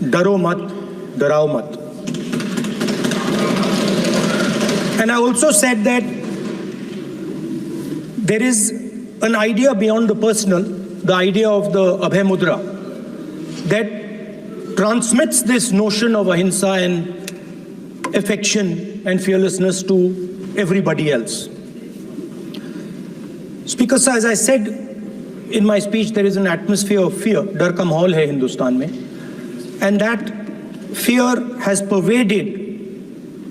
डरो मत, डराओ मत. And I also said that there is an idea beyond the personal, the idea of the Abhay Mudra, that transmits this notion of ahimsa and affection and fearlessness to everybody else. Speaker sir, as I said in my speech, there is an atmosphere of fear. डर का माहौल है हिंदुस्तान में, and that fear has pervaded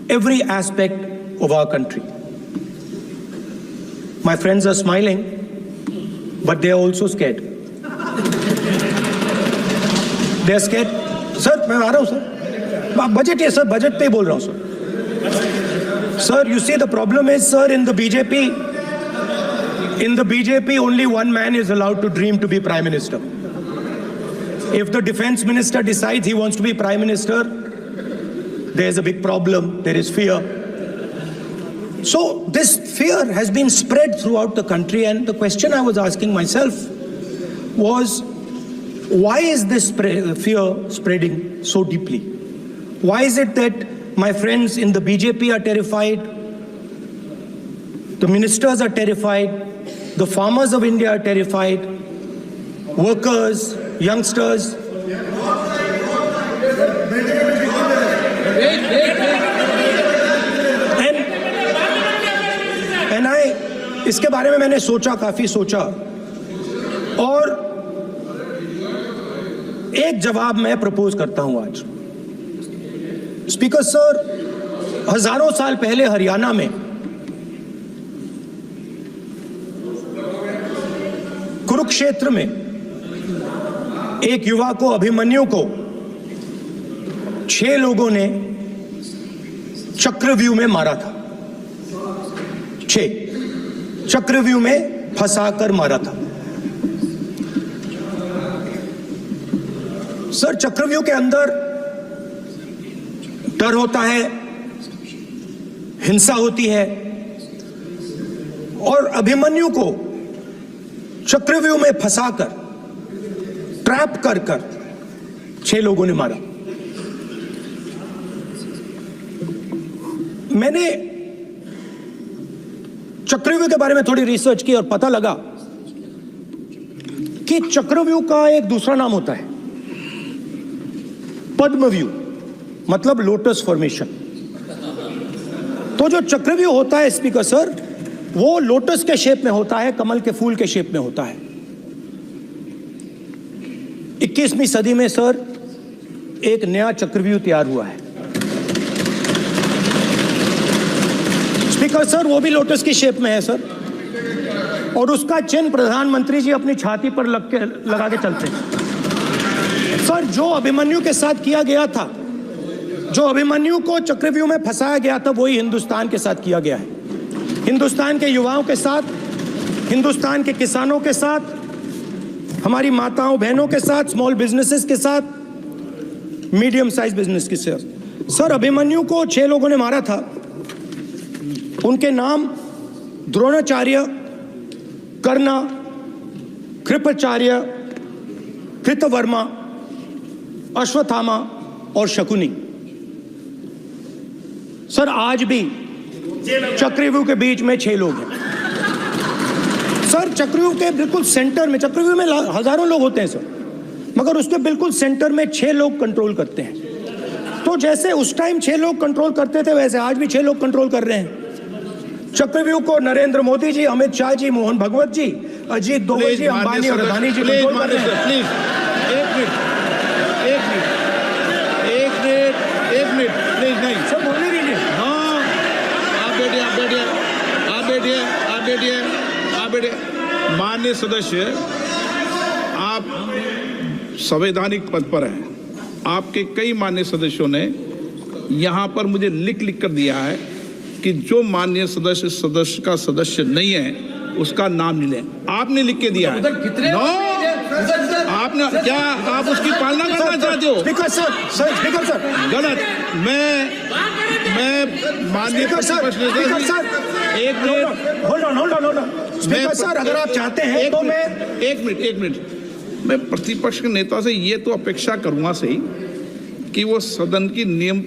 every aspect of our country. My friends are smiling, but they are also scared. They are scared. Sir मैं आ रहा हूँ sir, budget है sir, budget पे ही बोल रहा हूँ sir. Sir, you see the problem is, sir, in the BJP only one man is allowed to dream to be Prime Minister. If the Defense Minister decides he wants to be Prime Minister, there's a big problem, there is fear. So this fear has been spread throughout the country, and the question I was asking myself was, why is this fear spreading so deeply? Why is it that my friends in the BJP are terrified, the ministers are terrified, the farmers of India are terrified, workers, youngsters? And इसके बारे में मैंने सोचा, काफी सोचा, और एक जवाब मैं प्रपोज करता हूं आज. स्पीकर सर, हजारों साल पहले हरियाणा में कुरुक्षेत्र में एक युवा को, अभिमन्यु को 6 लोगों ने चक्रव्यूह में मारा था. 6 चक्रव्यूह में फंसाकर मारा था. सर, चक्रव्यूह के अंदर डर होता है, हिंसा होती है, और अभिमन्यु को चक्रव्यूह में फंसाकर, ट्रैप कर 6 लोगों ने मारा. मैंने चक्रव्यूह के बारे में थोड़ी रिसर्च की और पता लगा कि चक्रव्यूह का एक दूसरा नाम होता है पद्मव्यूह, मतलब लोटस फॉर्मेशन. तो जो चक्रव्यूह होता है स्पीकर सर, वो लोटस के शेप में होता है, कमल के फूल के शेप में होता है. 21वीं सदी में सर एक नया चक्रव्यूह तैयार हुआ है स्पीकर सर, वो भी लोटस की शेप में है सर, और उसका चिन्ह प्रधानमंत्री जी अपनी छाती पर लगा के चलते हैं. सर, जो अभिमन्यु के साथ किया गया था, जो अभिमन्यु को चक्रव्यूह में फंसाया गया था, वही हिंदुस्तान के साथ किया गया है. हिंदुस्तान के युवाओं के साथ, हिंदुस्तान के किसानों के साथ, हमारी माताओं बहनों के साथ, स्मॉल बिजनेसेस के साथ, मीडियम साइज बिजनेस के साथ. सर, अभिमन्यु को 6 लोगों ने मारा था. उनके नाम द्रोणाचार्य, कर्ण, कृपाचार्य, कृतवर्मा, अश्वत्थामा और शकुनी. सर, आज भी चक्रव्यूह के बीच में 6 लोग हैं. सर, चक्रव्यूह के बिल्कुल सेंटर में, चक्रव्यूह में हजारों लोग होते हैं सर, मगर उसके बिल्कुल सेंटर में 6 लोग कंट्रोल करते हैं. तो जैसे उस टाइम 6 लोग कंट्रोल करते थे, वैसे आज भी 6 लोग कंट्रोल कर रहे हैं. चक्रव्यूह को नरेंद्र मोदी जी, अमित शाह जी, मोहन भगवत जी, अजीत दोवल जी, अंबानी और अदानी जी कंट्रोल कर रहे हैं. प्लीज एक मिनट प्लीज. नहीं सर, बोलने दीजिए. हाँ, आप बैठिए. माननीय सदस्य, आप संवैधानिक पद पर हैं. आपके कई माननीय सदस्यों ने यहाँ पर मुझे लिख कर दिया है कि जो माननीय सदस्य का सदस्य नहीं है उसका नाम नहीं लें. आपने लिख के दिया है. नो, आपने क्या, आप उसकी पालना करना चाहते हो? स्पीकर सर, गलत. मैं माननीय एक minute, hold on. Speaker sir, अगर आप चाहते हैं तो मैं एक मिनट मैं प्रतिपक्ष के नेता से ये तो अपेक्षा करूंगा सही कि वो सदन की नियम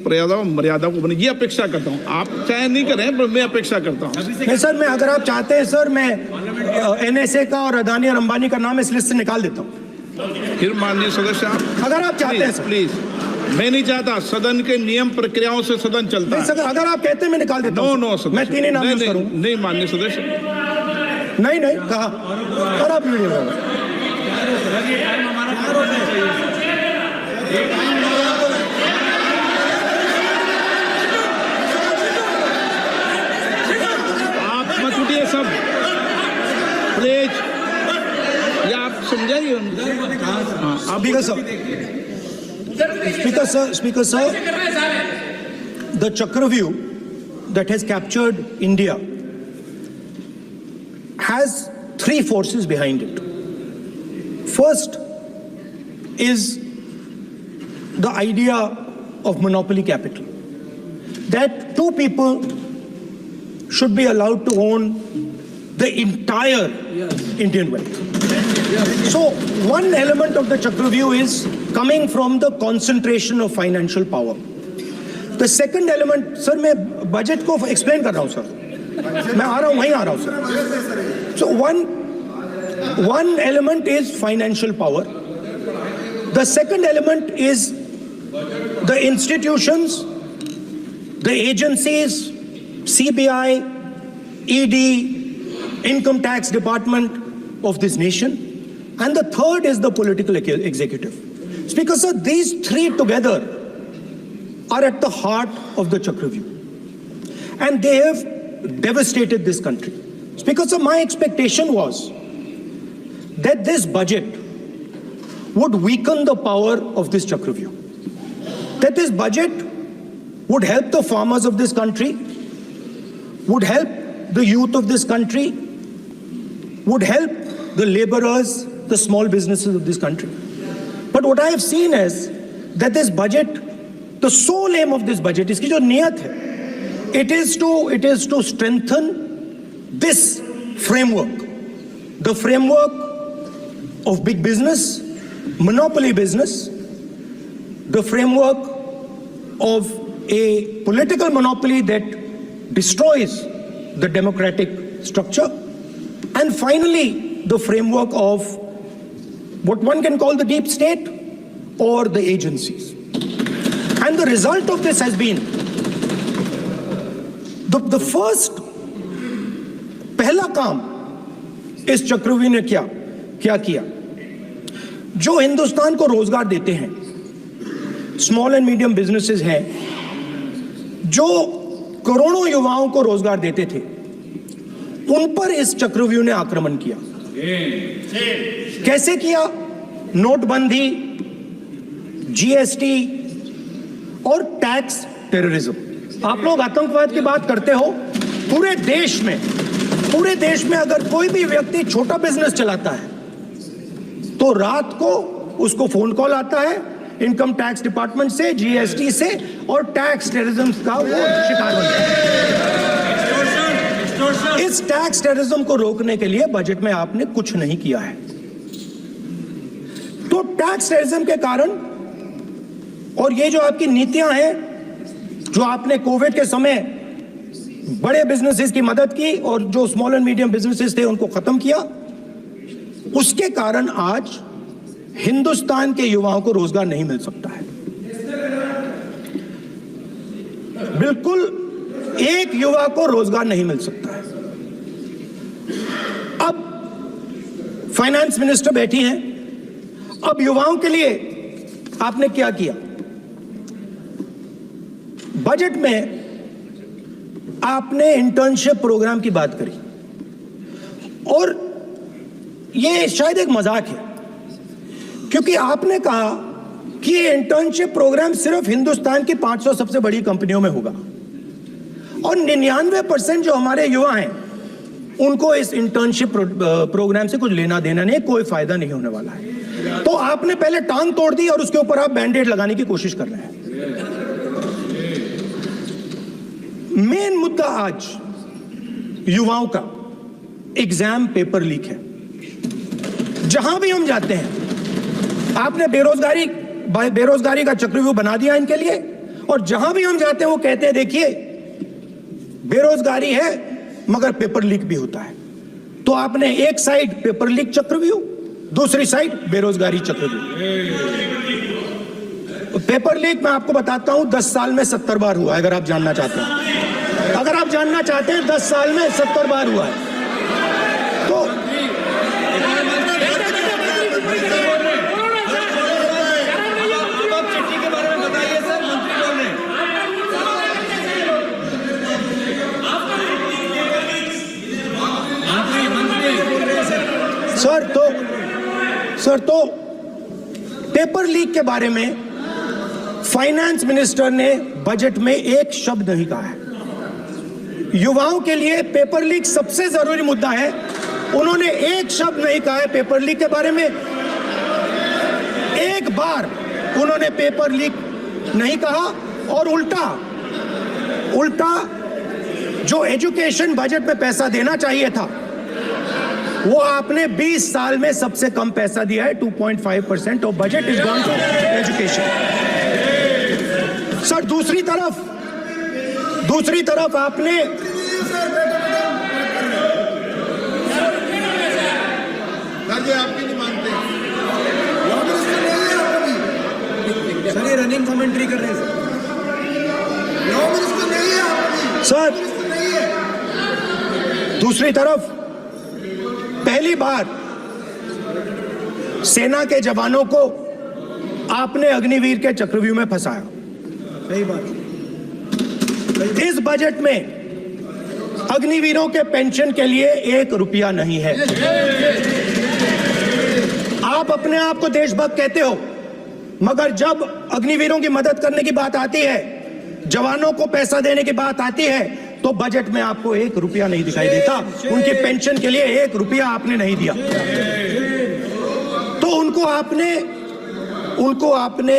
मर्यादा को बने, ये अपेक्षा करता हूँ। आप चाहे नहीं करें पर मैं अपेक्षा करता हूँ। नहीं सर, मैं अगर आप चाहते हैं सर, मैं NSA का और अदानी और अंबानी का नाम इस लिस्ट से निकाल देता हूँ। फिर माननीय सदस्य आप अगर आप चाहते हैं सर। प्लीज, मैं नहीं चाहता, सदन के नियम प्रक्रियाओं से सदन चलता है। सर, अगर आप कहते हैं मैं निकाल देता हूँ। नो मैं तीन ही नाम यूज करूँ। नहीं माननीय सदस्य, नहीं कहा और आप वीडियो सब प्लीज, या आप समझाइए। Speaker sir, the Chakravyuh that has captured India has three forces behind it. First is the idea of monopoly capital, that two people should be allowed to own the entire Indian wealth. So one element of the Chakravyuh is coming from the concentration of financial power. The second element, sir, मैं budget को explain कर रहा हूँ sir, मैं आ रहा हूँ, वहीं आ रहा हूँ sir. So one element is financial power. The second element is the institutions, the agencies, CBI, ED, Income Tax Department of this nation, and the third is the political executive. Speaker sir, these three together are at the heart of the Chakravyuh, and they have devastated this country. Speaker sir, my expectation was that this budget would weaken the power of this Chakravyuh, that this budget would help the farmers of this country, would help the youth of this country, would help the laborers, the small businesses of this country. But what I have seen is that this budget, the sole aim of this budget, iski jo niyat hai, it is to strengthen this framework, the framework of big business, monopoly business, the framework of a political monopoly that destroys the democratic structure, and finally the framework of what one can call the deep state or the agencies. And the result of this has been the first पहला काम इस चक्रव्यूह ने क्या किया, जो हिंदुस्तान को रोजगार देते हैं, स्मॉल एंड मीडियम बिजनेसेस हैं, जो करोड़ों युवाओं को रोजगार देते थे, उन पर इस चक्रव्यूह ने आक्रमण किया। कैसे किया? नोटबंदी, GST और टैक्स टेररिज्म। आप लोग आतंकवाद की बात करते हो, पूरे देश में अगर कोई भी व्यक्ति छोटा बिजनेस चलाता है तो रात को उसको फोन कॉल आता है इनकम टैक्स डिपार्टमेंट से, GST से, और टैक्स टेररिज्म का वो शिकार बन जाता है। इस टैक्स टेररिज्म को रोकने के लिए बजट में आपने कुछ नहीं किया है। तो टैक्स टेररिज्म के कारण और ये जो आपकी नीतियां हैं, जो आपने कोविड के समय बड़े बिजनेसेस की मदद की और जो स्मॉल एंड मीडियम बिजनेसेस थे उनको खत्म किया, उसके कारण आज हिंदुस्तान के युवाओं को रोजगार नहीं मिल सकता है। बिल्कुल एक युवा को रोजगार नहीं मिल सकता है। अब फाइनेंस मिनिस्टर बैठी हैं, अब युवाओं के लिए आपने क्या किया? बजट में आपने इंटर्नशिप प्रोग्राम की बात करी और ये शायद एक मजाक है, क्योंकि आपने कहा कि ये इंटर्नशिप प्रोग्राम सिर्फ हिंदुस्तान की 500 सबसे बड़ी कंपनियों में होगा और 99% जो हमारे युवा हैं उनको इस इंटर्नशिप प्रोग्राम से कुछ लेना देना नहीं, कोई फायदा नहीं होने वाला है। तो आपने पहले टांग तोड़ दी और उसके ऊपर आप बैंडेड लगाने की कोशिश कर रहे हैं। मेन मुद्दा आज युवाओं का एग्जाम पेपर लीक है। जहां भी हम जाते हैं, आपने बेरोजगारी बेरोजगारी का चक्रव्यूह बना दिया इनके लिए, और जहां भी हम जाते हैं वो कहते हैं देखिए बेरोजगारी है मगर पेपर लीक भी होता है। तो आपने एक साइड पेपर लीक चक्रव्यूह, दूसरी साइड बेरोजगारी चक्रव्यूह। पेपर लीक मैं आपको बताता हूं 10 साल में 70 बार हुआ है, अगर आप जानना चाहते हैं। अगर आप जानना चाहते हैं 10 साल में 70 बार हुआ है। तो सर तो पेपर लीक के बारे में फाइनेंस मिनिस्टर ने बजट में एक शब्द नहीं कहा है। युवाओं के लिए पेपर लीक सबसे जरूरी मुद्दा है, उन्होंने एक शब्द नहीं कहा है पेपर लीक के बारे में। एक बार उन्होंने पेपर लीक नहीं कहा, और उल्टा जो एजुकेशन बजट में पैसा देना चाहिए था वो आपने 20 साल में सबसे कम पैसा दिया है। 2.5% of budget is gone to education. Sir दूसरी तरफ आपने आपकी नहीं मानते सर, ये रनिंग कमेंट्री कर रहे हैं सर। दूसरी तरफ पहली बार सेना के जवानों को आपने अग्निवीर के चक्रव्यूह में फंसाया। सही बात। इस बजट में अग्निवीरों के पेंशन के लिए 1 रुपया नहीं है। आप अपने आप को देशभक्त कहते हो, मगर जब अग्निवीरों की मदद करने की बात आती है, जवानों को पैसा देने की बात आती है, तो बजट में आपको 1 रुपया नहीं दिखाई देता। उनकी पेंशन के लिए 1 रुपया आपने नहीं दिया। तो उनको आपने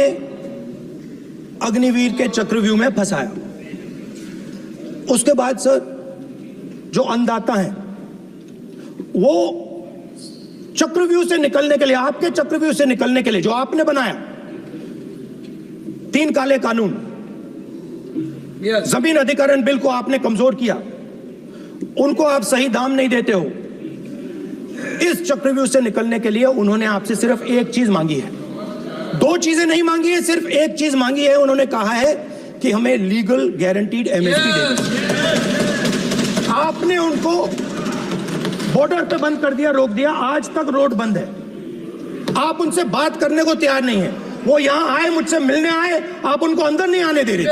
अग्निवीर के चक्रव्यूह में फंसाया। उसके बाद सर जो अन्नदाता हैं वो चक्रव्यूह से निकलने के लिए, आपके चक्रव्यूह से निकलने के लिए जो आपने बनाया 3 काले कानून, जमीन अधिग्रहण बिल को आपने कमजोर किया, उनको आप सही दाम नहीं देते हो। इस चक्रव्यूह से निकलने के लिए उन्होंने आपसे सिर्फ एक चीज मांगी है, 2 चीजें नहीं मांगी है, सिर्फ एक चीज मांगी है। उन्होंने कहा है कि हमें लीगल गारंटीड एमएसपी दे दो। आपने उनको बॉर्डर पे बंद कर दिया, रोक दिया, आज तक रोड बंद है। आप उनसे बात करने को तैयार नहीं है। वो यहां आए, मुझसे मिलने आए, आप उनको अंदर नहीं आने दे रहे।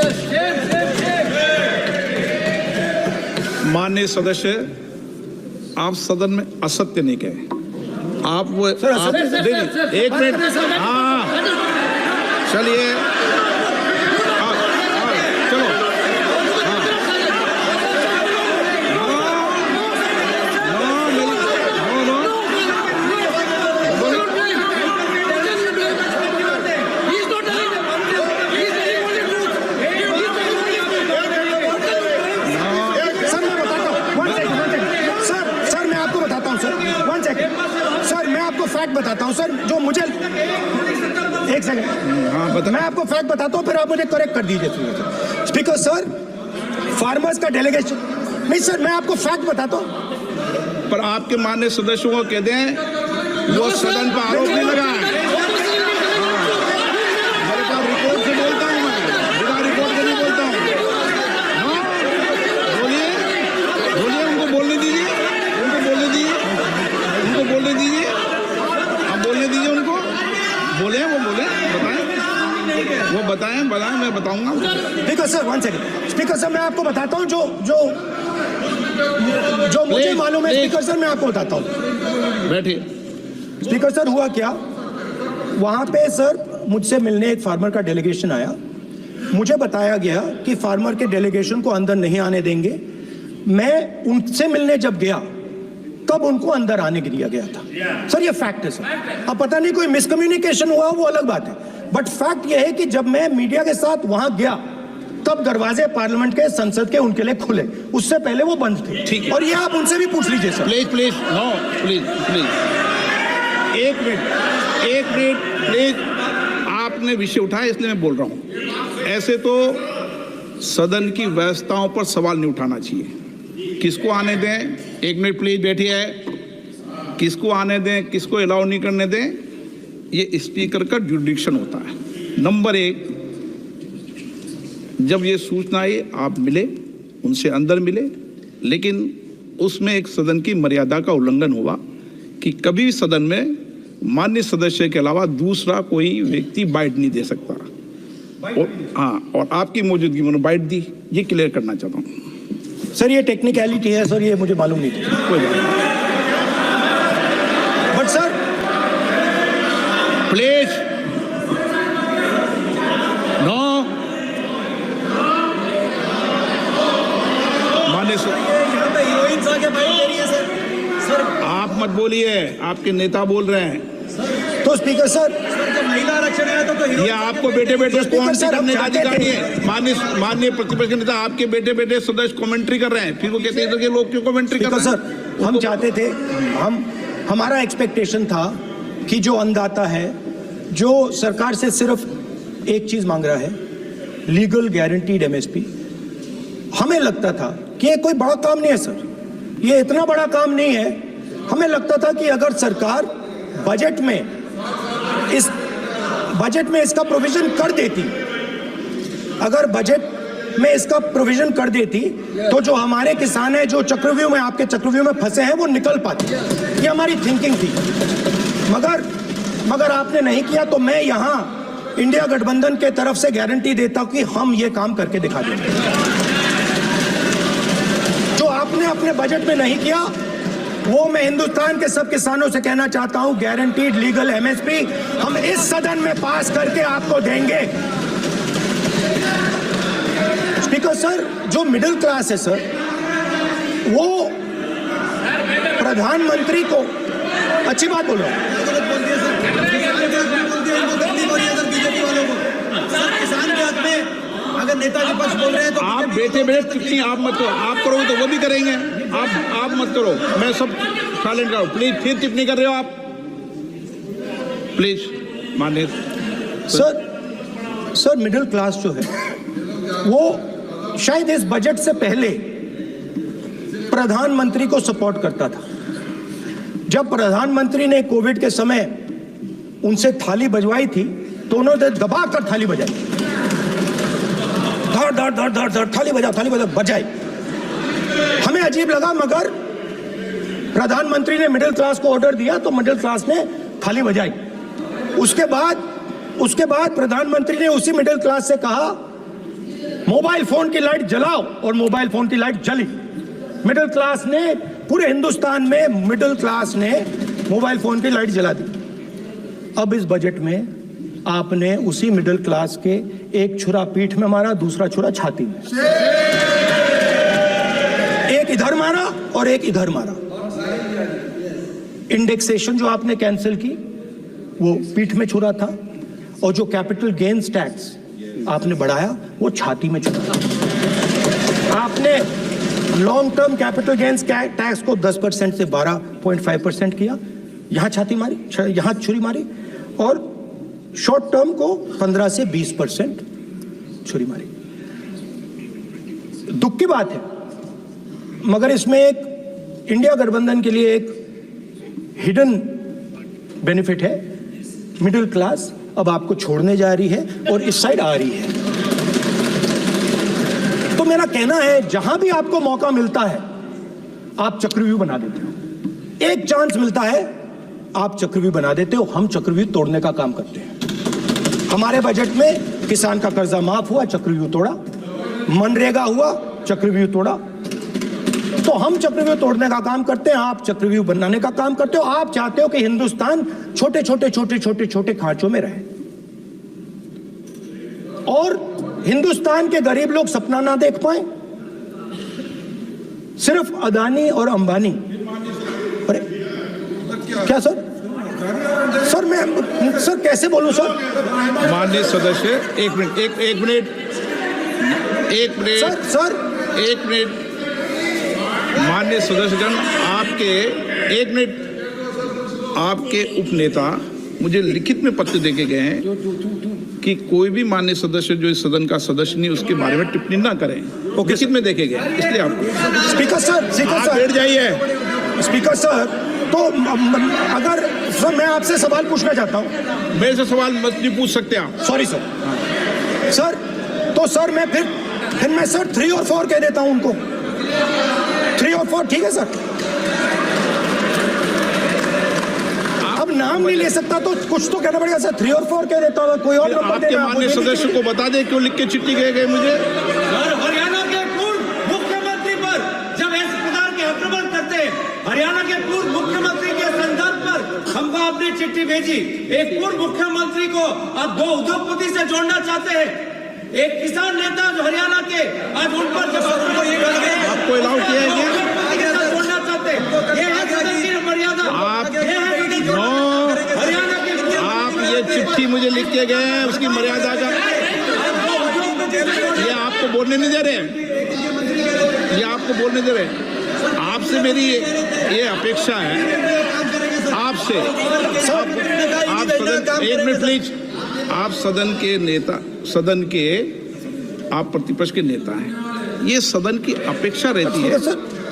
माननीय सदस्य, आप सदन में असत्य नहीं कहे। आप वो एक मिनट, हाँ चलिए, चलो, फैक्ट बताता हूं सर, जो मुझे एक सेकंड, मैं आपको फैक्ट बताता हूं, फिर आप मुझे करेक्ट कर दीजिए। स्पीकर सर, फार्मर्स का डेलीगेशन नहीं सर, मैं आपको फैक्ट बताता हूं। पर आपके माननीय सदस्यों को कह दें वो सदन पर आरोप नहीं लगाए। मेरे पास रिपोर्ट से बोलता हूं, मैं बिना रिपोर्ट के नहीं बोलता हूं। बोलिए, उनको बोलने दीजिए, उनको बोले, वो बताएं, मैं बताऊंगा। Speaker sir, 1 second. Speaker sir, मैं आपको बताता हूं जो मुझे मालूम है। स्पीकर सर, मैं आपको बताता हूं। बैठिए। स्पीकर सर, हुआ क्या, वहां पे सर मुझसे मिलने एक फार्मर का डेलीगेशन आया। मुझे बताया गया कि फार्मर के डेलीगेशन को अंदर नहीं आने देंगे। मैं उनसे मिलने जब गया तब उनको अंदर आने के दिया गया था। सर ये फैक्ट है सर। अब पता नहीं कोई मिसकम्युनिकेशन हुआ, वो अलग बात है, बट फैक्ट ये है कि जब मैं मीडिया के साथ वहां गया तब दरवाजे पार्लियामेंट के, संसद के उनके लिए खुले, उससे पहले वो बंद थे। ठीक है, और ये आप उनसे भी पूछ लीजिए सर। प्लीज, नो प्लीज, एक मिनट प्लीज। आप आपने विषय उठाया इसलिए मैं बोल रहा हूं। ऐसे तो सदन की व्यवस्थाओं पर सवाल नहीं उठाना चाहिए। किसको आने दें, 1 मिनट प्लीज बैठिए, किसको आने दें, किसको अलाउ नहीं करने दें, ये स्पीकर का जुडिक्शन होता है। नंबर 1, जब ये सूचना आई आप मिले, उनसे अंदर मिले, लेकिन उसमें एक सदन की मर्यादा का उल्लंघन हुआ कि कभी भी सदन में माननीय सदस्य के अलावा दूसरा कोई व्यक्ति बाइट नहीं दे सकता। और आपकी मौजूदगी में बाइट दी, ये क्लियर करना चाहता हूँ। सर ये टेक्निकलिटी है सर, ये मुझे मालूम नहीं था। कोई बात नहीं। बट सर प्लीज नो, माननीय यहाँ पे हीरोइंस आके बाइट दे रही है सर। सर आप मत बोलिए, आपके नेता बोल रहे हैं। तो स्पीकर सर, जब महिला आरक्षण आया तो ये आपको बेटे बेटे कमेंट्री सर, करने का हम अधिकार चाहते नहीं है। माननीय प्रतिपक्ष के नेता आपके बेटे बेटे सदस्य कमेंट्री कर रहे हैं, फिर वो कहते हैं कि लोग क्यों कमेंट्री कर रहे हैं। सर हम चाहते थे, हमारा एक्सपेक्टेशन था कि जो अन्नदाता है, जो सरकार से सिर्फ एक चीज मांग रहा है, लीगल गारंटीड एमएसपी, हमें लगता था कि ये कोई बड़ा काम नहीं है सर, ये इतना बड़ा काम नहीं है। हमें लगता था कि अगर सरकार बजट में इसका प्रोविजन कर देती, अगर बजट में इसका प्रोविजन कर देती तो जो हमारे किसान हैं जो चक्रव्यूह में, आपके चक्रव्यूह में फंसे हैं, वो निकल पाते। ये हमारी थिंकिंग थी। मगर आपने नहीं किया। तो मैं यहाँ इंडिया गठबंधन के तरफ से गारंटी देता हूं कि हम ये काम करके दिखा देंगे। जो आपने अपने बजट में नहीं किया, वो मैं हिंदुस्तान के सब किसानों से कहना चाहता हूं, गारंटीड लीगल एमएसपी हम इस सदन में पास करके आपको देंगे। स्पीकर सर, जो मिडिल क्लास है सर, वो प्रधानमंत्री को, अच्छी बात बोल रहा हूं, किसान के हक में अगर नेता विपक्ष बोल रहे हैं तो आप बेटे बेटे टिप्पणी आप मत करो, आप करोगे तो वो भी करेंगे। आप मत करो, मैं सब साइलेंट करो प्लीज। फिर टिप्पणी कर रहे हो आप, प्लीज माननीय सर मिडिल क्लास जो है वो शायद इस बजट से पहले प्रधानमंत्री को सपोर्ट करता था। जब प्रधानमंत्री ने कोविड के समय उनसे थाली बजवाई थी तो उन्होंने दबाकर थाली बजाई, धड़ धड़ धड़ धड़ धड़ थाली बजा बजाई। हमें अजीब लगा, मगर प्रधानमंत्री ने मिडिल क्लास को ऑर्डर दिया तो मिडिल क्लास ने थाली बजाई। उसके बाद प्रधानमंत्री ने उसी मिडिल क्लास से कहा मोबाइल फोन की लाइट जलाओ, और मोबाइल फोन की लाइट जली। मिडिल क्लास ने, पूरे हिंदुस्तान में मिडिल क्लास ने मोबाइल फोन की लाइट जला दी। अब इस बजट में आपने उसी मिडिल क्लास के एक छुरा पीठ में मारा, दूसरा छुरा छाती में, एक इधर मारा और एक इधर मारा। इंडेक्सेशन जो आपने कैंसिल की वो पीठ में छुरा था, और जो कैपिटल गेन्स टैक्स आपने बढ़ाया वो छाती में छुरा था। आपने long term capital gains tax को 10% से 12.5% किया, यहां छाती मारी, यहां छुरी मारी, और शॉर्ट टर्म को 15 से 20% छुरी मारी। दुख की बात है, मगर इसमें एक इंडिया गठबंधन के लिए एक हिडन बेनिफिट है। मिडिल क्लास अब आपको छोड़ने जा रही है और इस साइड आ रही है। तो मेरा कहना है, जहां भी आपको मौका मिलता है आप चक्रव्यूह बना देते हो। एक चांस मिलता है आप चक्रव्यूह बना देते हो। हम चक्रव्यूह तोड़ने का काम करते हैं। हमारे बजट में किसान का कर्जा माफ हुआ, चक्रव्यूह तोड़ा। मनरेगा हुआ, चक्रव्यूह तोड़ा। तो हम चक्रव्यूह तोड़ने का काम करते हैं, आप चक्रव्यूह बनाने का काम करते हो। आप चाहते हो कि हिंदुस्तान छोटे छोटे खांचों में रहे, और हिंदुस्तान के गरीब लोग सपना ना देख पाए। सिर्फ अदानी और अंबानी। अरे क्या सर? सर कैसे बोलूं सर? माननीय सदस्य, एक मिनट माननीय सदस्यगण, आपके उपनेता मुझे लिखित में पत्र देके गए हैं कि कोई भी मान्य सदस्य जो इस सदन का सदस्य नहीं उसके बारे में टिप्पणी ना करें। लिखित में देखे गए, इसलिए आप स्पीकर सर, आप बैठ जाइए। स्पीकर सर, तो अगर सर मैं आपसे सवाल पूछना चाहता हूँ। मेरे से सवाल मत नहीं पूछ सकते आप। Sorry sir. सर तो सर मैं फिर मैं सर 3 और 4 कह देता हूँ उनको। 3 और 4 ठीक है सर। अब नाम नहीं ले सकता तो कुछ तो कहना पड़ेगा सर। 3 और 4 कह देता हूँ, कोई और नंबर आपके देना। माननीय सदस्य को बता दे क्यों लिख के चिट्ठी गए मुझे। हरियाणा के पूर्व मुख्यमंत्री पर जब इस प्रकार के आक्रमण करते हैं, हरियाणा के पूर्व मुख्यमंत्री के संदर्भ पर हमको आपने चिट्ठी भेजी। एक पूर्व मुख्यमंत्री को आप 2 उद्योगपति से जोड़ना चाहते हैं, एक किसान नेता जो हरियाणा के, आज उन पर जब आपको अलाउ किया है क्या? जोड़ना चाहते हैं, ये है सदन की मर्यादा। आप ये है हरियाणा के, आप ये चिट्ठी मुझे लिख के गए हैं उसकी मर्यादा का ये आपको बोलने नहीं दे रहे हैं, ये आपको बोलने दे रहे हैं। आपसे मेरी ये अपेक्षा है आपसे। आप सदन, एक मिनट प्लीज। आप सदन के नेता, सदन के आप प्रतिपक्ष के नेता हैं। ये सदन की अपेक्षा रहती है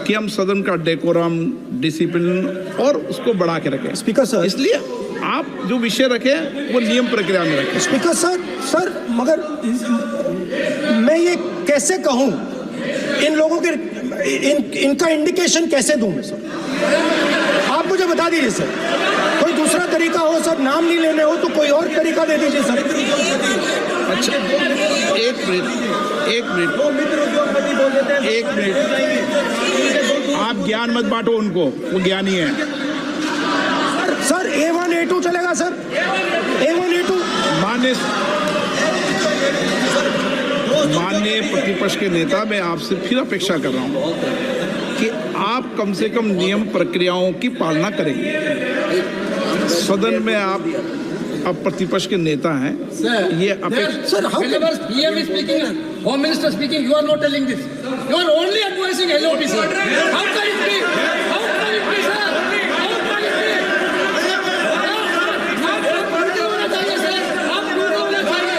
कि हम सदन का डेकोरम, डिसिप्लिन और उसको बढ़ा के रखें। स्पीकर सर, इसलिए आप जो विषय रखें वो नियम प्रक्रिया में रखें। स्पीकर सर मगर मैं ये कैसे कहूं, इन लोगों के इनका इंडिकेशन कैसे दूं मैं सर? आप मुझे बता दीजिए सर, कोई दूसरा तरीका हो सर, नाम नहीं लेने हो तो कोई और तरीका दे दीजिए सर। अच्छा, एक मिनट आप ज्ञान मत बांटो उनको, वो ज्ञानी है। सर A1 A2 चलेगा सर, A1 A2। माननीय प्रतिपक्ष के नेता, मैं आपसे फिर अपेक्षा कर रहा हूं कि आप कम से कम नियम प्रक्रियाओं की पालना करेंगे। सदन में आप अब प्रतिपक्ष के नेता हैं, ये अपेक्षा। Sir Whenever PM is speaking, Home Minister speaking, you are not telling this. You are only advising LOP, sir. How can it be? How can it be, sir? How can it be? आप पूरे होना चाहिए, sir. आप पूरे होना चाहिए.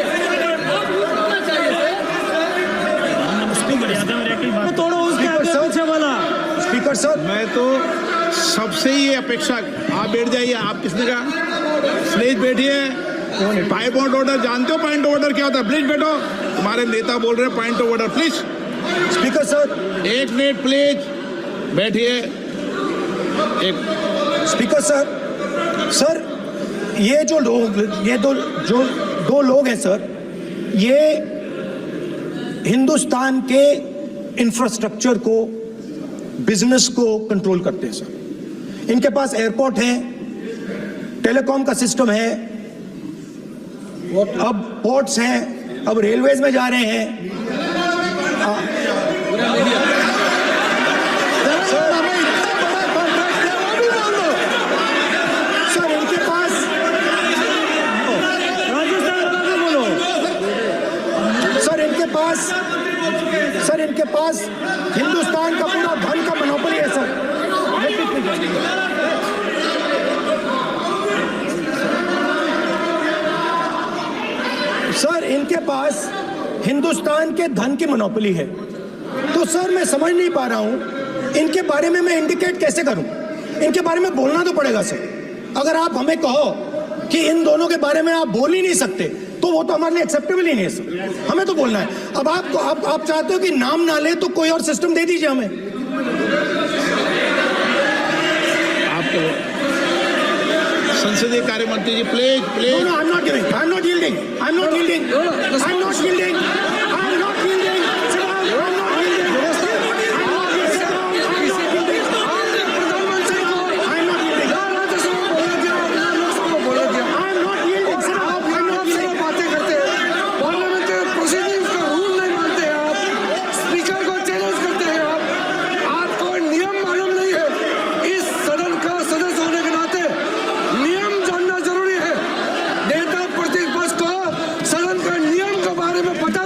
आप पूरे होना चाहिए, sir. उसकी मर्यादा में रहकर बात तोड़ो उसके आगे पीछे वाला। स्पीकर सर, मैं तो सबसे ये अपेक्षा, आप बैठ जाइए। आप किसने कहा? प्लीज बैठिए। पॉइंट ऑफ ऑर्डर जानते हो? पॉइंट ऑफ ऑर्डर क्या होता है? प्लीज बैठो। तुम्हारे नेता बोल रहे हैं point of order, please. Speaker sir, 1 minute please बैठिए। एक स्पीकर सर ये जो लोग, ये दो लोग हैं सर, ये हिंदुस्तान के इंफ्रास्ट्रक्चर को, बिजनेस को कंट्रोल करते हैं सर। इनके पास एयरपोर्ट है, टेलीकॉम का सिस्टम है, अब पोर्ट्स हैं, अब रेलवेज में जा रहे हैं। सर इनके पास, सर इनके पास हिंदुस्तान का पूरा धन का मोनोपोली है सर। सर इनके पास हिंदुस्तान के धन की मोनोपोली है। तो सर मैं समझ नहीं पा रहा हूं इनके बारे में मैं इंडिकेट कैसे करूं। इनके बारे में बोलना तो पड़ेगा सर। अगर आप हमें कहो कि इन दोनों के बारे में आप बोल ही नहीं सकते तो वो तो हमारे लिए एक्सेप्टेबल ही नहीं है सर। हमें तो बोलना है। अब आप चाहते हो कि नाम ना ले तो कोई और सिस्टम दे दीजिए हमें। आपको संसदीय कार्य मंत्री ji, please please. No, I'm not giving. I'm not yielding. I'm not yielding. I'm not yielding. I'm not yielding. Sit down. I'm not yielding. Sit down. I'm not yielding. प्रधानमंत्री को I'm not yielding. I'm not yielding. Sit down. I'm not yielding. बातें करते हैं, parliamentary proceedings का rule नहीं मानते हैं आप, स्पीकर को चैलेंज करते हैं आप, आपको नियम मालूम नहीं है। इस सदन का सदस्य होने के नाते नियम जानना जरूरी है। नेता प्रतिपक्ष को सदन का नियम के बारे में पता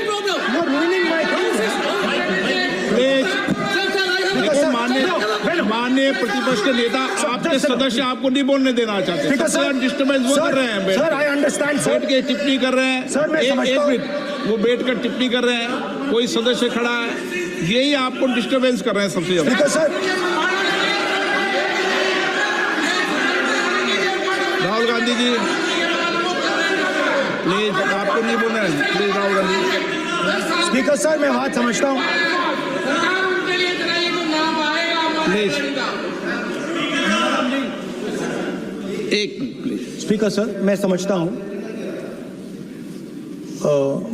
You are ruining my case. Please देखो, माननीय प्रतिपक्ष के नेता आपके सदस्य आपको नहीं बोलने देना चाहते, डिस्टर्बेंस वो कर रहे हैं, सर आई अंडरस्टैंड सर, बैठ के टिप्पणी कर रहे हैं। सर, मैं समझता एक हूं। मिनट, वो बैठ कर टिप्पणी कर रहे हैं, कोई सदस्य खड़ा है, यही आपको डिस्टर्बेंस कर रहे हैं सबसे ज्यादा। Speaker sir, Rahul Gandhi ji please, आपको नहीं बोलना है, please Rahul Gandhi. Speaker sir, मैं बात समझता हूँ। प्लीज एक मिनट प्लीज। स्पीकर सर, मैं समझता हूँ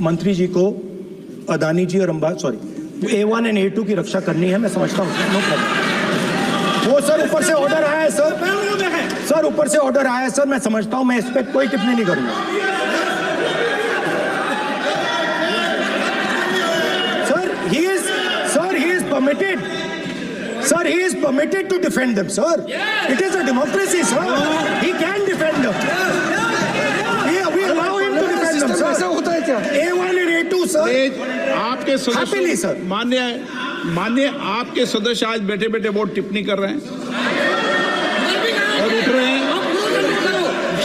मंत्री जी को अदानी जी और A1 और A2 की रक्षा करनी है, मैं समझता हूँ, नो प्रॉब्लम। वो सर ऊपर से ऑर्डर आया है सर, ऊपर से ऑर्डर आया है सर, मैं समझता हूँ, मैं इस पर कोई टिप्पणी नहीं करूंगा। Sir he is permitted. Sir, he is permitted to defend them, sir. It is a democracy, sir. He can defend them. We allow him to defend them, sir. ऐसा होता है क्या? A1 और A2, sir. आपके Happily, sir. सदस्य मान्य आपके सदस्य आज बैठे बैठे बहुत टिप्पणी कर रहे हैं और उठ रहे हैं,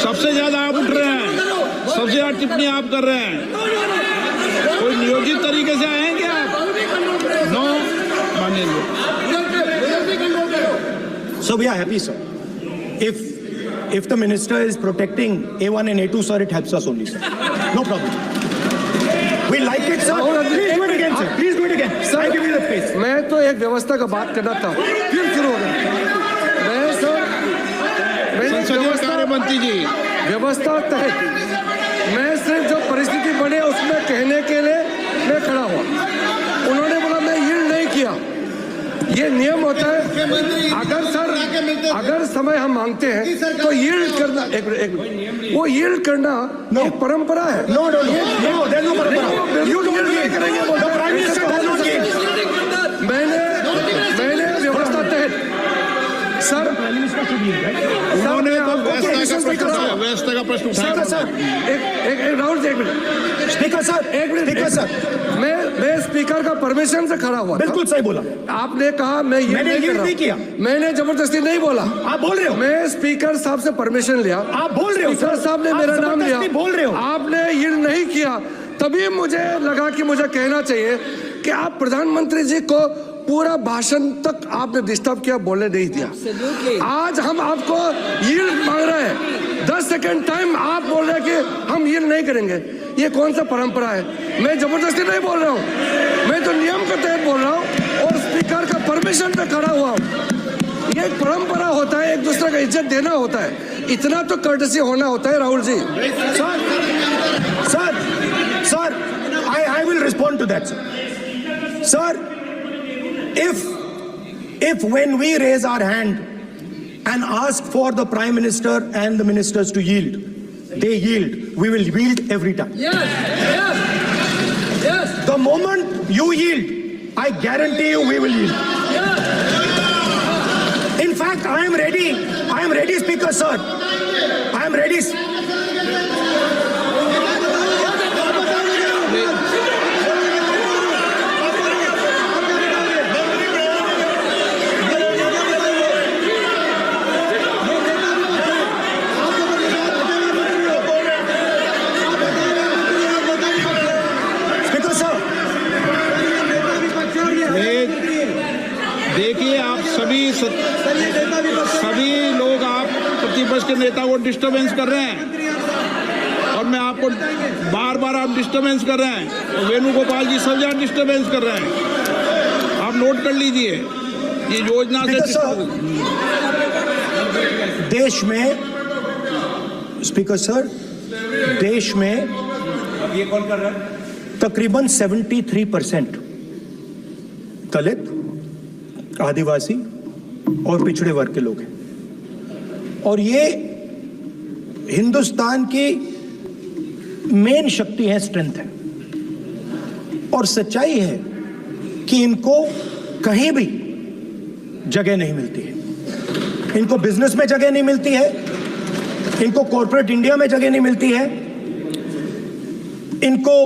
सबसे ज्यादा आप उठ रहे हैं, सबसे ज्यादा टिप्पणी आप कर रहे हैं। कोई नियोजित तरीके से आएंगे आप? नो, मानिए। So we are happy, sir. If the minister is protecting A1 and A2, sir, it helps us only, sir. No problem. We like it, sir. Please do it again, sir. Please do it again. Sir, I give you the space. मैं तो एक व्यवस्था का बात करना था, फिर शुरू हो गया। मैं संसदीय कार्य मंत्री जी, व्यवस्था तहत मैं सिर्फ जो परिस्थिति बने उसमें कहने के लिए मैं खड़ा हुआ। उन्होंने बोला मैं यील्ड नहीं किया, ये नियम होता है। अगर समय हम मांगते हैं तो यील्ड करना, एक मिनट, वो यील्ड करना एक परंपरा है। No, there's no परंपरा. You don't yield. The Prime Minister does not yield. मैंने व्यवस्था तहत सर, उन्होंने तो व्यवस्था का प्रश्न उठाया। सर, एक राहुल जी, एक मिनट। स्पीकर सर, एक मिनट। स्पीकर सर, मैं स्पीकर का परमिशन से खड़ा हुआ। बिल्कुल सही बोला। आपने कहा मैं ये नहीं किया। मैंने जबरदस्ती नहीं बोला। आप बोल रहे हो। मैं स्पीकर साहब से परमिशन लिया। आप बोल रहे हो। स्पीकर साहब ने मेरा नाम लिया। बोल रहे हो। आपने ये नहीं किया, तभी मुझे लगा कि मुझे कहना चाहिए कि आप प्रधानमंत्री जी को पूरा भाषण तक आपने डिस्टर्ब किया, बोलने नहीं दिया। आज हम आपको यील्ड मांग रहे हैं, 10 सेकंड टाइम आप बोल रहे हैं कि हम यील्ड नहीं करेंगे। ये कौन सा परंपरा है? मैं जबरदस्ती नहीं बोल रहा हूँ, मैं तो नियम के तहत बोल रहा हूँ और स्पीकर का परमिशन पे खड़ा हुआ हूँ। ये एक परंपरा होता है, एक दूसरे का इज्जत देना होता है, इतना तो कर्टसी होना होता है। Rahul ji, sir, I will respond to that, sir. Sir, if when we raise our hand and ask for the Prime Minister and the ministers to yield, they yield, we will yield every time. Yes. The moment you yield, I guarantee you we will yield. In fact, I am ready, Speaker, sir. I am ready. देखिए, आप सभी लोग आप प्रतिपक्ष के नेता को disturbance कर रहे हैं और मैं आपको बार आप डिस्टर्बेंस कर रहे हैं और वेणुगोपाल जी सब जगह डिस्टर्बेंस कर रहे हैं। आप नोट कर लीजिए, ये योजना से देश में, स्पीकर सर, देश में ये कौन कर रहा है? तकरीबन 73% दलित, आदिवासी और पिछड़े वर्ग के लोग हैं और ये हिंदुस्तान की मेन शक्ति है, स्ट्रेंथ है और सच्चाई है कि इनको कहीं भी जगह नहीं मिलती है। इनको बिजनेस में जगह नहीं मिलती है, इनको कॉर्पोरेट इंडिया में जगह नहीं मिलती है, इनको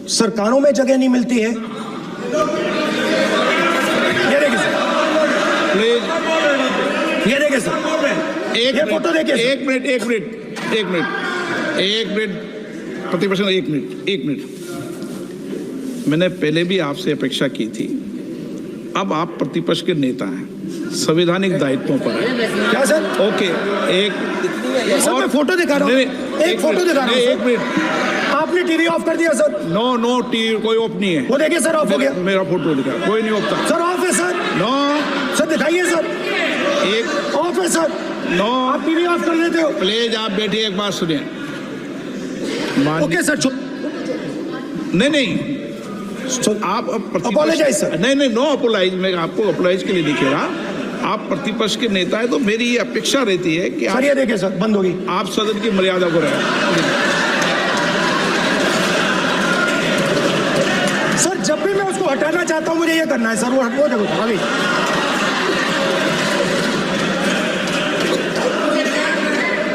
सरकारों में जगह नहीं मिलती है। ये देखिए सर, प्लीज ये देखिए सर, एक ये फोटो देखिए सर। एक मिनट प्रतिपक्ष एक मिनट मैंने पहले भी आपसे अपेक्षा की थी। अब आप प्रतिपक्ष के नेता हैं, संवैधानिक दायित्वों पर हैं। क्या सर? ओके, एक सर मैं फोटो दिखा रहा हूँ, एक फोटो दिखा रहा हूँ। एक मिनट, आपने टीवी ऑफ कर दिया सर। नो टीवी कोई ऑफ नहीं है। वो देखिए सर, ऑफ हो गया। मेरा फोटो दिखा, कोई नहीं ऑफ था। सर ऑफ है सर। नो सर दिखाइए सर, एक ऑफ है सर। नो आप टीवी ऑफ कर देते हो। प्लीज आप बैठिए, एक बात सुनिए। ओके सर, नहीं आप Apologize, sir. नहीं नो अपोलाइज, मैं आपको अपोलाइज के लिए नहीं कह रहा। आप प्रतिपक्ष के नेता है तो मेरी ये अपेक्षा रहती है कि सर ये देखिए सर, बंद होगी। आप सदन की मर्यादा को रहे। सर जब भी मैं उसको हटाना चाहता हूं मुझे ये करना है सर, वो देखो अभी।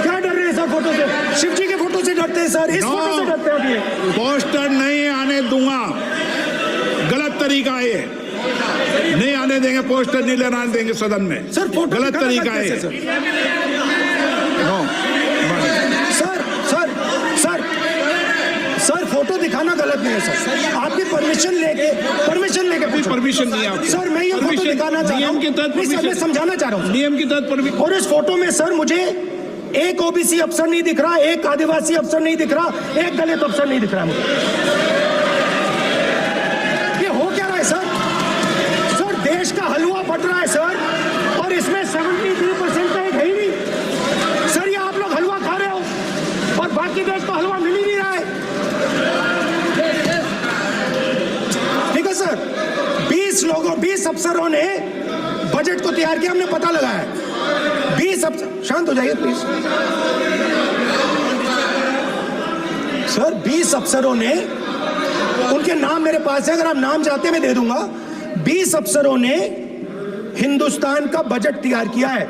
क्या डर रहे हैं सर फोटो से? शिव जी के फोटो से डरते हैं सर, इस फोटो से डरते हैं अभी। पोस्टर नहीं आने दूंगा, गलत तरीका है ये। नहीं आने देंगे, पोस्टर नहीं लेना देंगे सदन में। सर फोटो गलत तरीका है। सर नो सर फोटो दिखाना गलत नहीं है सर। आपकी परमिशन लेके परमिशन नहीं है आपकी। सर मैं ये फोटो दिखाना चाह रहा हूँ, नियम के तहत मैं समझाना चाह रहा हूँ। नियम के तहत परमिशन। और इस फोटो में सर मुझे एक ओबीसी अफसर नहीं दिख रहा, एक आदिवासी अफसर नहीं दिख रहा, एक दलित अफसर नहीं दिख रहा मुझे। ये हो क्या रहा है सर? सर देश का हलवा बट रहा है सर, और इसमें 73% का एक है ही नहीं। सर ये आप लोग हलवा खा रहे हो और बाकी देश को हलवा मिल ही नहीं रहा है। ठीक है सर, 20 अफसरों ने बजट को तैयार किया, हमने पता लगाया। 20 अफसर, शांत हो जाइए प्लीज सर। 20 अफसरों ने, उनके नाम मेरे पास है, अगर आप नाम चाहते मैं दे दूंगा। 20 अफसरों ने हिंदुस्तान का बजट तैयार किया है।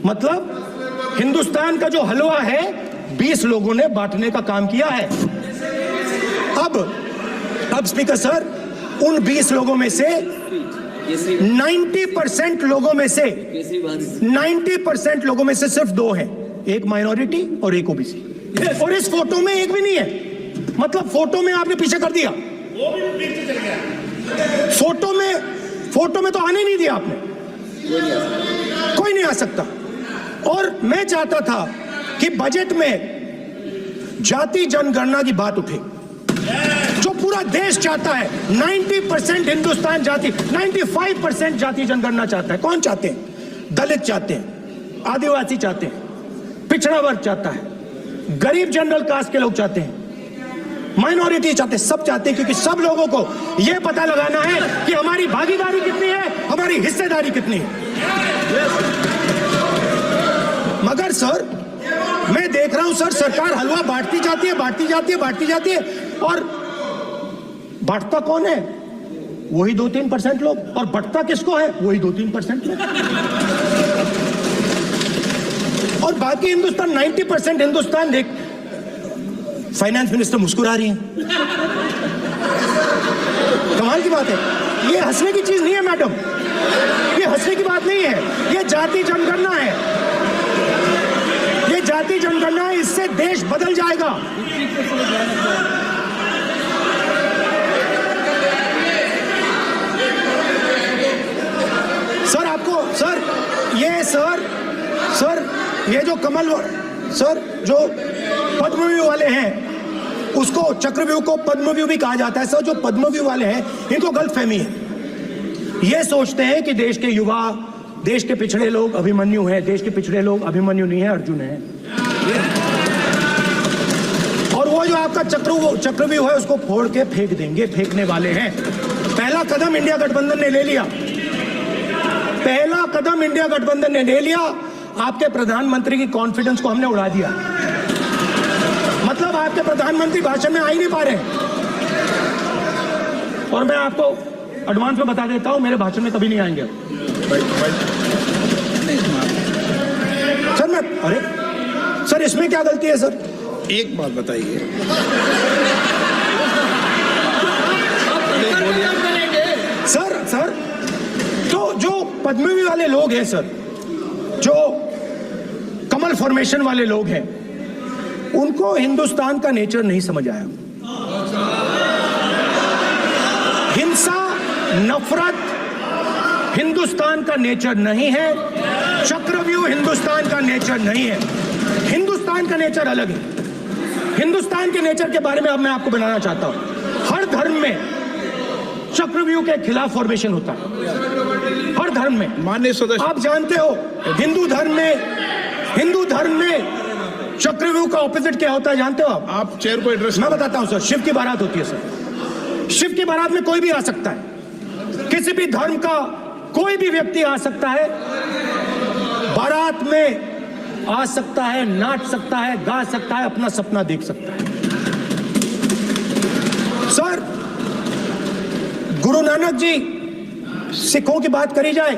मतलब हिंदुस्तान का जो हलवा है 20 लोगों ने बांटने का काम किया है। अब स्पीकर सर, उन 20 लोगों में से 90% लोगों में से 90% लोगों में से सिर्फ 2 हैं, एक माइनॉरिटी और एक ओबीसी। और इस फोटो में एक भी नहीं है। मतलब फोटो में आपने पीछे कर दिया, फोटो में तो आने नहीं दिया आपने, कोई नहीं आ सकता। और मैं चाहता था कि बजट में जाति जनगणना की बात उठे, जो पूरा देश चाहता है। 90% हिंदुस्तान जाति, 95% जाति जनगणना चाहता है। कौन चाहते हैं? दलित चाहते हैं, आदिवासी चाहते हैं, पिछड़ा वर्ग चाहता है, गरीब जनरल कास्ट के लोग चाहते हैं, माइनॉरिटी चाहते हैं, सब चाहते हैं। क्योंकि सब लोगों को यह पता लगाना है कि हमारी भागीदारी कितनी है, हमारी हिस्सेदारी कितनी है। मगर सर मैं देख रहा हूं सर, सरकार हलवा बांटती जाती है, और बांटता कौन है? वही 2-3% लोग, और बंटता किसको है? वही 2-3% लोग। और बाकी हिंदुस्तान, 90% हिंदुस्तान देख। फाइनेंस मिनिस्टर मुस्कुरा रही है, कमाल की बात है। ये हंसने की चीज नहीं है मैडम, ये हंसने की बात नहीं है, ये जाति जनगणना है, ये जाति जनगणना है। इससे देश बदल जाएगा। सर ये जो कमल सर जो पद्मव्यूह वाले हैं, उसको चक्रव्यूह को पद्मव्यूह भी कहा जाता है। सर जो पद्मव्यूह वाले हैं इनको गलतफहमी है, ये सोचते हैं कि देश के युवा, देश के पिछड़े लोग अभिमन्यु हैं। देश के पिछड़े लोग अभिमन्यु नहीं है, अर्जुन है। और वो जो आपका चक्रव्यूह है उसको फोड़ के फेंक देंगे, फेंकने वाले हैं। पहला कदम इंडिया गठबंधन ने ले लिया, पहला कदम इंडिया गठबंधन ने ले लिया। आपके प्रधानमंत्री की कॉन्फिडेंस को हमने उड़ा दिया। मतलब आपके प्रधानमंत्री भाषण में आ ही नहीं पा रहे। और मैं आपको एडवांस में बता देता हूं, मेरे भाषण में कभी नहीं आएंगे सर। अरे सर इसमें क्या गलती है सर? एक बात बताइए, पद्मवी वाले लोग हैं सर, जो कमल फॉर्मेशन वाले लोग हैं, उनको हिंदुस्तान का नेचर नहीं समझ आया। हिंसा, नफरत हिंदुस्तान का नेचर नहीं है, चक्रव्यूह हिंदुस्तान का नेचर नहीं है। हिंदुस्तान का नेचर अलग है। हिंदुस्तान के नेचर के बारे में अब मैं आपको बनाना चाहता हूं। हर धर्म में चक्रव्यूह के खिलाफ फॉर्मेशन होता है, हर धर्म में। माननीय सदस्य, आप जानते हो हिंदू धर्म में चक्रव्यूह का ऑपोजिट क्या होता है, जानते हो आप चेयर को एड्रेस। मैं बताता हूं सर, शिव की बारात होती है सर। शिव की बारात में कोई भी आ सकता है, किसी भी धर्म का कोई भी व्यक्ति आ सकता है, बारात में आ सकता है, नाच सकता है, गा सकता है, अपना सपना देख सकता है। सर, गुरु नानक जी, सिखों की बात करी जाए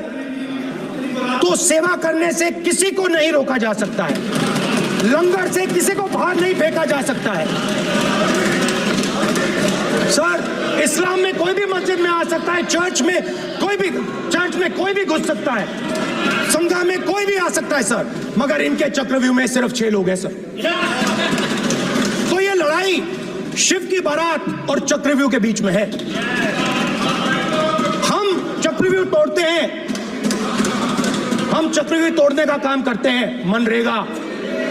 तो सेवा करने से किसी को नहीं रोका जा सकता है, लंगर से किसी को बाहर नहीं फेंका जा सकता है। सर, इस्लाम में कोई भी मस्जिद में आ सकता है, चर्च में कोई भी घुस सकता है, संघा में कोई भी आ सकता है सर, मगर इनके चक्रव्यूह में सिर्फ 6 लोग हैं सर। तो ये लड़ाई शिव की बारात और चक्रव्यूह के बीच में है। हम चक्रव्यूह तोड़ते हैं, हम चक्रव्यूह तोड़ने का काम करते हैं। मनरेगा,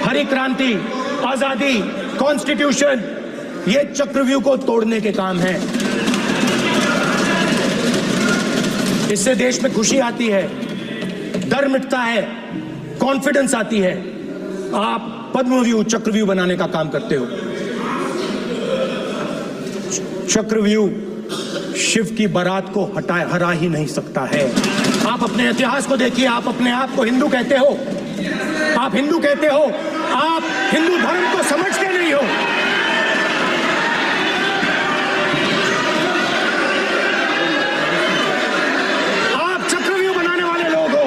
हरी क्रांति, आजादी, कॉन्स्टिट्यूशन, ये चक्रव्यूह को तोड़ने के काम है। इससे देश में खुशी आती है, डर मिटता है, कॉन्फिडेंस आती है। आप पद्मव्यूह चक्रव्यूह बनाने का काम करते हो। चक्रव्यूह शिव की बारात को हरा ही नहीं सकता है। आप अपने इतिहास को देखिए, आप अपने आप को हिंदू कहते हो, आप हिंदू कहते हो, आप हिंदू धर्म को समझते नहीं हो। आप चक्रव्यूह बनाने वाले लोग हो।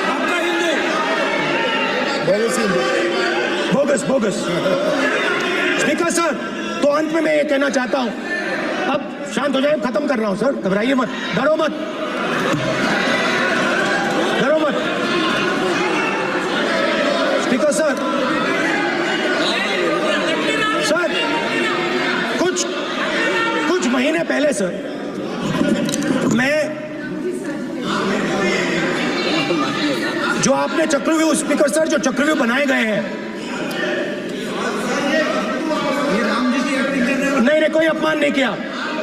आपका हिंदू बोगस। स्पीकर सर, तो अंत में मैं ये कहना चाहता हूं, अब शांत हो जाए, खत्म कर रहा हूं सर, घबराइए मत, डरो मत। स्पीकर सर, कुछ महीने पहले सर, मैं जो आपने चक्रव्यूह, स्पीकर सर, जो चक्रव्यूह बनाए गए हैं, ये राम जी की एक्टिंग कर रहे हो। नहीं, कोई अपमान नहीं किया,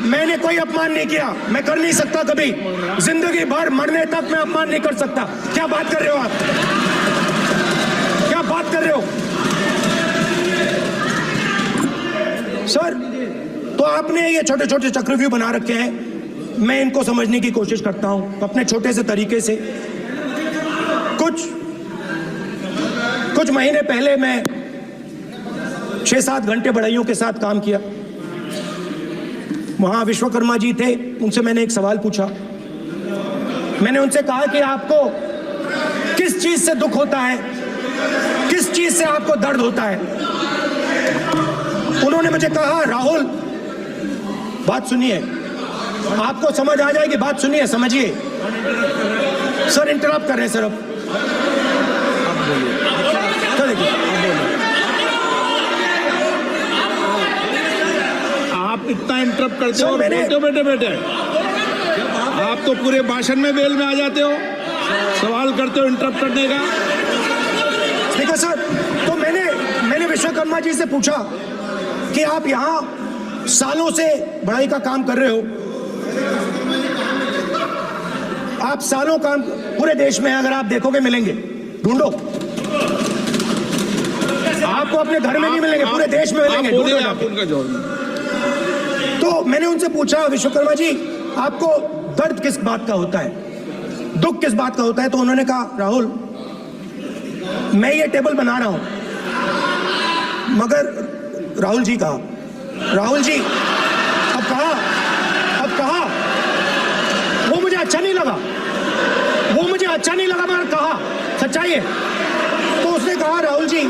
मैंने कोई अपमान नहीं किया, मैं कर नहीं सकता कभी, जिंदगी भर मरने तक मैं अपमान नहीं कर सकता। क्या बात कर रहे हो आप, क्या बात कर रहे हो सर? तो आपने ये छोटे छोटे चक्रव्यूह बना रखे हैं, मैं इनको समझने की कोशिश करता हूं अपने छोटे से तरीके से। कुछ महीने पहले मैं 6-7 घंटे बढ़इयों के साथ काम किया। वहां विश्वकर्मा जी थे, उनसे मैंने एक सवाल पूछा। मैंने उनसे कहा कि आपको किस चीज से दुख होता है, किस चीज से आपको दर्द होता है? उन्होंने मुझे कहा, राहुल बात सुनिए, आपको समझ आ जाएगी, बात सुनिए, समझिए। सर इंटरप्ट कर रहे हैं सर, अब देखिए, आप इतना इंटरप्ट करते हो, बोलते हो बेटे, आप तो पूरे भाषण में बेल में आ जाते हो, सवाल करते हो इंटरप्ट करने का। स्पीकर सर, तो मैंने विश्वकर्मा जी से पूछा कि आप यहाँ सालों से बढ़ाई का काम कर रहे हो, आप सालों काम पूरे देश में, अगर आप देखोगे मिलेंगे, ढूंढो, आपको अपने घर में नहीं मिलेंगे, पूरे देश में मिलेंगे, ढूंढो। तो मैंने उनसे पूछा, विश्वकर्मा जी आपको दर्द किस बात का होता है, दुख किस बात का होता है? तो उन्होंने कहा, राहुल मैं ये टेबल बना रहा हूं, मगर राहुल जी, अब कहा, वो मुझे अच्छा नहीं लगा, मगर कहा, सच्चाई है। तो उसने कहा, राहुल जी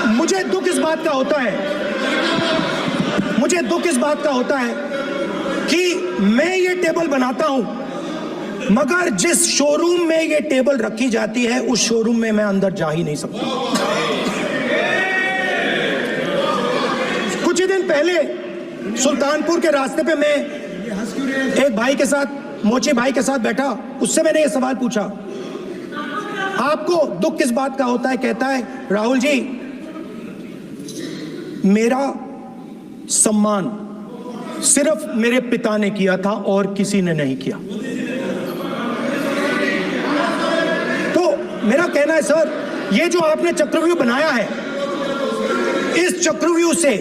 मुझे दुख इस बात का होता है कि मैं ये टेबल बनाता हूं मगर जिस शोरूम में ये टेबल रखी जाती है उस शोरूम में मैं अंदर जा ही नहीं सकता। कुछ ही दिन पहले सुल्तानपुर के रास्ते पे मैं एक भाई के साथ, मोची भाई के साथ बैठा, उससे मैंने ये सवाल पूछा, आपको दुख किस बात का होता है? कहता है, राहुल जी, मेरा सम्मान सिर्फ मेरे पिता ने किया था और किसी ने नहीं किया। तो मेरा कहना है सर, ये जो आपने चक्रव्यूह बनाया है, इस चक्रव्यूह से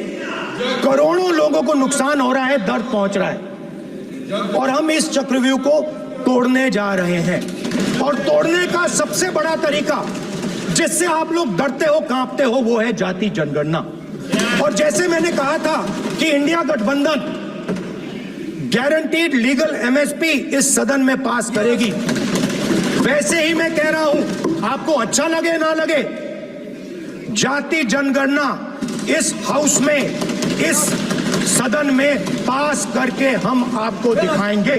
करोड़ों लोगों को नुकसान हो रहा है, दर्द पहुंच रहा है, और हम इस चक्रव्यूह को तोड़ने जा रहे हैं। और तोड़ने का सबसे बड़ा तरीका जिससे आप लोग डरते हो, कांपते हो, वो है जाति जनगणना। और जैसे मैंने कहा था कि इंडिया गठबंधन गारंटीड लीगल एमएसपी इस सदन में पास करेगी, वैसे ही मैं कह रहा हूं, आपको अच्छा लगे ना लगे, जाति जनगणना इस हाउस में, इस सदन में पास करके हम आपको दिखाएंगे।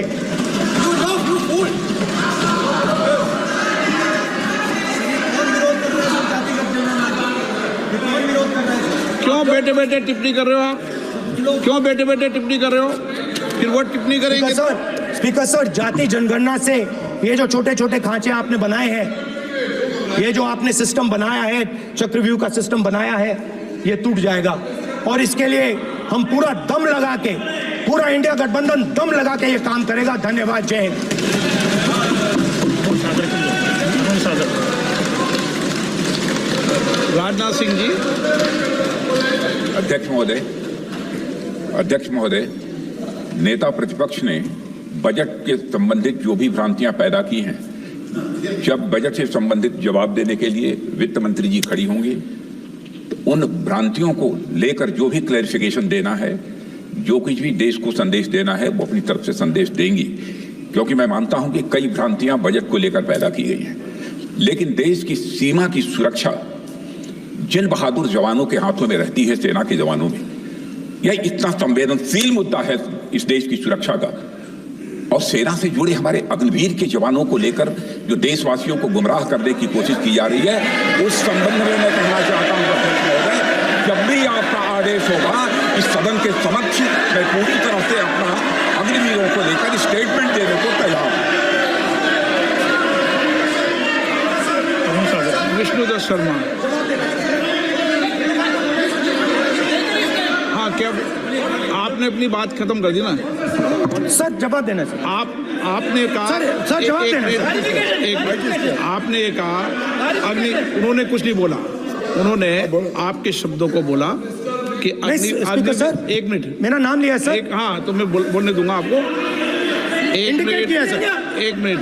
क्यों बैठे बैठे टिप्पणी कर रहे हो आप? क्यों बैठे बैठे टिप्पणी कर रहे हो? फिर वो टिप्पणी करेंगे। स्पीकर सर, जाति जनगणना से ये जो छोटे छोटे खांचे आपने बनाए हैं, ये जो आपने सिस्टम बनाया है, चक्रव्यूह का सिस्टम बनाया है, ये टूट जाएगा। और इसके लिए हम पूरा दम लगा के, पूरा इंडिया गठबंधन दम लगा के ये काम करेगा। धन्यवाद। जय हिंद। राजनाथ सिंह जी। अध्यक्ष महोदय, नेता प्रतिपक्ष ने बजट के संबंधित जो भी भ्रांतियां पैदा की हैं, जब बजट से संबंधित जवाब देने के लिए वित्त मंत्री जी खड़ी होंगी तो उन भ्रांतियों को लेकर जो भी क्लैरिफिकेशन देना है, जो कुछ भी देश को संदेश देना है, वो अपनी तरफ से संदेश देंगी। क्योंकि मैं मानता हूं कि कई भ्रांतियां बजट को लेकर पैदा की गई हैं, लेकिन देश की सीमा की सुरक्षा जिन बहादुर जवानों के हाथों में रहती है, सेना के जवानों में, यह इतना संवेदनशील मुद्दा है इस देश की सुरक्षा का। और सेना से जुड़े हमारे अग्निवीर के जवानों को लेकर जो देशवासियों को गुमराह करने की कोशिश की जा रही है, उस संबंध में मैं कहना चाहता हूं अध्यक्ष महोदय, जब भी आपका आदेश होगा इस सदन के समक्ष मैं पूरी तरह से अपना अग्निवीरों को लेकर स्टेटमेंट देने को तैयार हूं। विष्णुदत्त शर्मा। हाँ, क्या आपने अपनी बात खत्म कर दी ना? सर जवाब देना सर। आपने कहा सर जवाब देना। आपने कहा उन्होंने कुछ नहीं बोला, उन्होंने आपके शब्दों को बोला कि सर, एक मिनट, मेरा नाम लिया सर। हाँ, तो मैं बोलने दूंगा आपको। एक मिनट।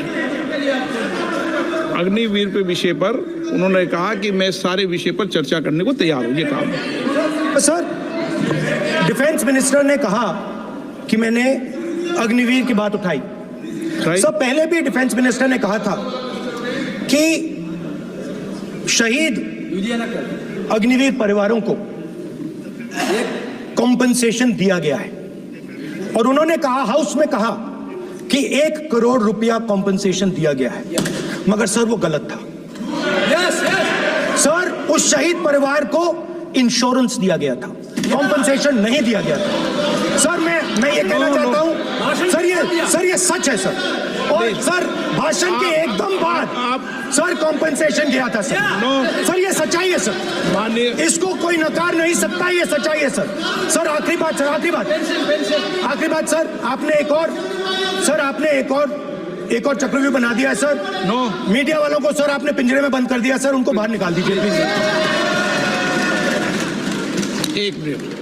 अग्निवीर पे विषय पर उन्होंने कहा कि मैं सारे विषय पर चर्चा करने को तैयार हूं, ये कहा। सर, डिफेंस मिनिस्टर ने कहा कि मैंने अग्निवीर की बात उठाई। सर, पहले भी डिफेंस मिनिस्टर ने कहा था कि शहीद अग्निवीर परिवारों को कॉम्पनसेशन दिया गया है, और उन्होंने कहा, हाउस में कहा कि 1 करोड़ रुपया कॉम्पनसेशन दिया गया है, मगर सर वो गलत था। सर, उस शहीद परिवार को इंश्योरेंस दिया गया था, कॉम्पनसेशन नहीं दिया गया था। सर मैं ये कहना चाहता हूं, सर ये सच है सर। और सर, भाषण के एकदम बाद सर कॉम्पनसेशन गया था सर। सर ये सच्चाई है सर, इसको कोई नकार नहीं सकता, ये सच्चाई है सर। सर आखिरी बात सर, आखिरी बात सर, आपने एक और चक्रव्यूह बना दिया है सर। मीडिया वालों को सर आपने पिंजरे में बंद कर दिया सर, उनको बाहर निकाल दीजिए प्लीज। एक मिनट।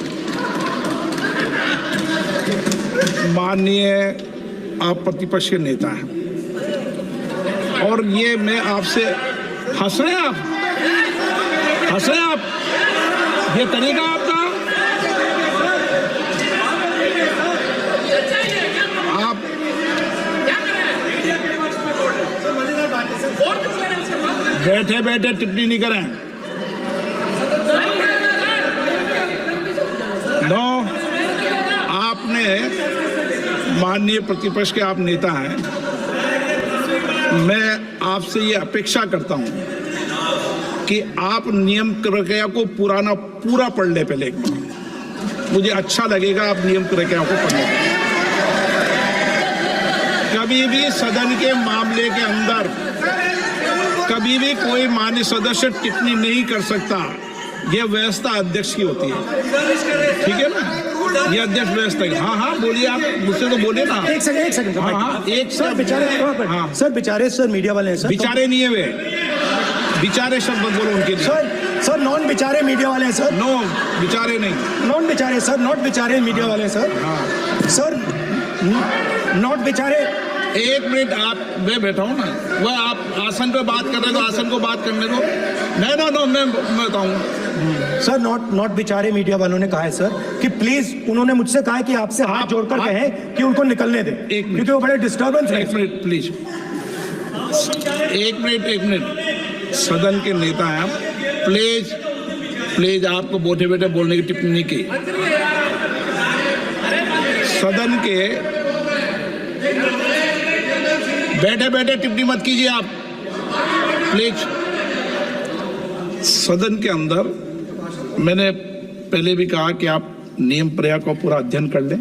माननीय आप प्रतिपक्ष के नेता हैं, और ये मैं आपसे हंस रहे हैं आप, ये तरीका आपका, आप बैठे बैठे टिप्पणी नहीं करें। आपने, माननीय प्रतिपक्ष के आप नेता हैं, मैं आपसे ये अपेक्षा करता हूं कि आप नियम प्रक्रिया को पूरा पढ़ ले पहले। मुझे अच्छा लगेगा आप नियम प्रक्रिया को पढ़ने। कभी भी सदन के मामले के अंदर कभी भी कोई मान्य सदस्य टिप्पणी नहीं कर सकता। यह व्यवस्था अध्यक्ष की होती है, ठीक है ना? ये अध्यक्ष व्यवस्था की। हाँ हाँ बोलिए, आप मुझसे तो बोले ना। एक सेकंड हाँ हाँ एक सर बेचारे हाँ सर बेचारे सर मीडिया वाले हैं सर। बेचारे नहीं है वे, बेचारे शब्द बोलो उनके लिए। सर नॉन बेचारे मीडिया वाले हैं सर। नो बेचारे नहीं, नॉन बेचारे सर, नॉट बेचारे मीडिया वाले हैं सर। हाँ सर नॉट बेचारे। एक मिनट, आप मैं बैठा हूँ ना, वह आप आसन पे बात कर रहे हो, आसन को बात करने दो। नो मैं बताऊँ सर नॉट बेचारे मीडिया वालों ने कहा है सर कि प्लीज, उन्होंने मुझसे कहा है कि आपसे हाथ जोड़कर कहें कि उनको निकलने दें, क्योंकि वो बड़े डिस्टर्बेंस है। एक मिनट प्लीज, एक मिनट। सदन के नेता हैं आप, प्लीज आपको बैठे बैठे बोलने की टिप्पणी की। सदन के बैठे बैठे टिप्पणी मत कीजिए आप, प्लीज। सदन के अंदर मैंने पहले भी कहा कि आप नियम प्रक्रिया का पूरा अध्ययन कर लें।